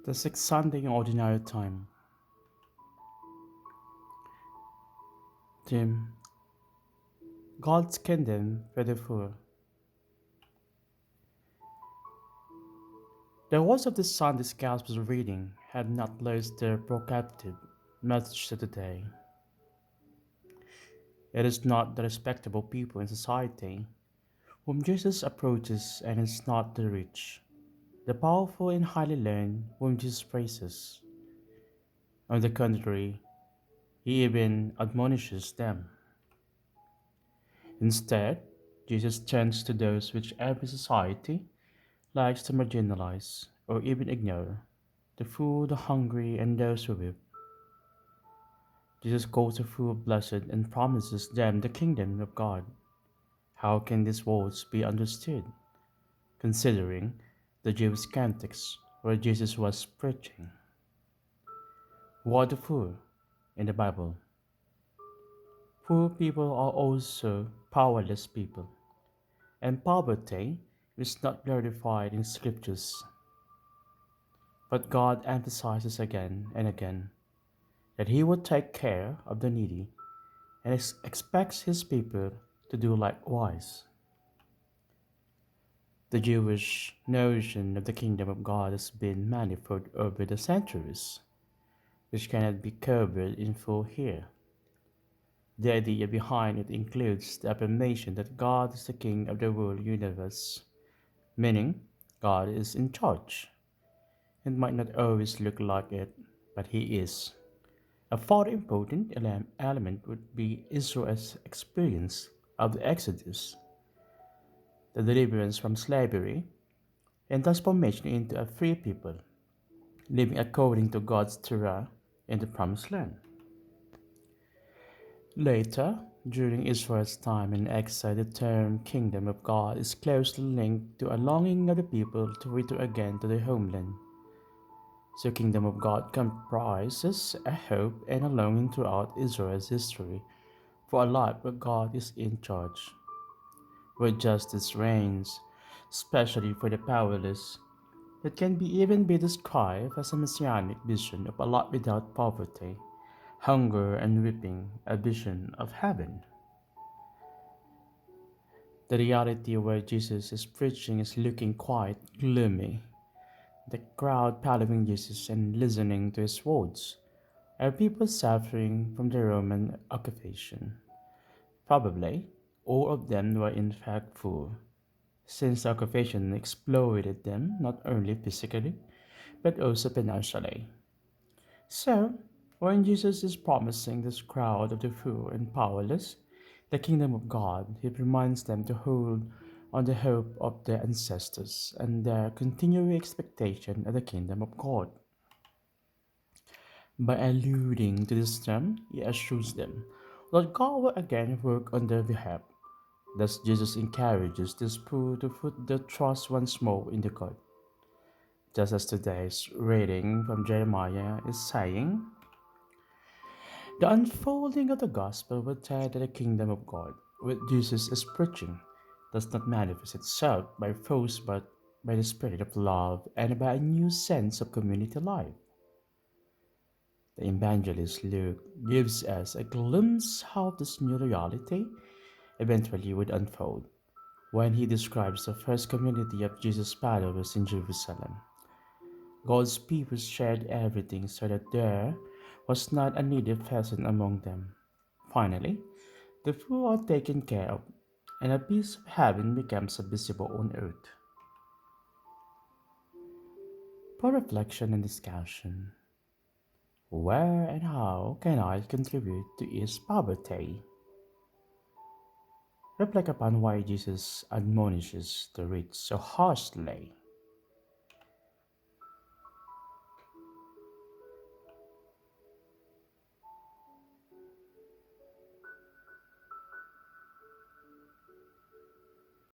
The sixth Sunday in Ordinary Time. Theme: God's Kingdom for the Poor. The words of the Sunday's Gospel reading had not lost their provocative message to today. It is not the respectable people in society whom Jesus approaches, and it's not the rich, the powerful and highly learned whom Jesus praises. On the contrary, he even admonishes them. Instead, Jesus turns to those which every society likes to marginalize or even ignore: the poor, the hungry, and those who weep. Jesus calls the poor blessed and promises them the kingdom of God. How can these words be understood, considering the Jewish context where Jesus was preaching? Who are the poor in the Bible? Poor people are also powerless people, and poverty is not glorified in scriptures. But God emphasizes again and again that He would take care of the needy and expects His people to do likewise. The Jewish notion of the kingdom of God has been manifold over the centuries, which cannot be covered in full here. The idea behind it includes the affirmation that God is the king of the whole universe, meaning God is in charge. It might not always look like it, but He is. A further important element would be Israel's experience of the Exodus, the deliverance from slavery, and transformation into a free people, living according to God's Torah in the Promised Land. Later, during Israel's time in exile, the term Kingdom of God is closely linked to a longing of the people to return again to their homeland. So, Kingdom of God comprises a hope and a longing throughout Israel's history for a life where God is in charge, where justice reigns, especially for the powerless. It can even be described as a messianic vision of a life without poverty, hunger, and weeping, a vision of heaven. The reality where Jesus is preaching is looking quite gloomy. The crowd following Jesus and listening to his words are people suffering from the Roman occupation. Probably, all of them were in fact poor, since the occupation exploited them not only physically, but also financially. So, when Jesus is promising this crowd of the poor and powerless the kingdom of God, he reminds them to hold on the hope of their ancestors and their continuing expectation of the kingdom of God. By alluding to this term, he assures them that God will again work on their behalf. Thus, Jesus encourages these poor to put their trust once more in the God. Just as today's reading from Jeremiah is saying, the unfolding of the gospel will tell that the kingdom of God, which Jesus is preaching, does not manifest itself by force but by the spirit of love and by a new sense of community life. The evangelist Luke gives us a glimpse how this new reality eventually would unfold when he describes the first community of Jesus' followers in Jerusalem. God's people shared everything so that there was not a needy person among them. Finally, the poor are taken care of, and a piece of heaven becomes visible on earth. For reflection and discussion, where and how can I contribute to ease poverty? Reflect upon why Jesus admonishes the rich so harshly.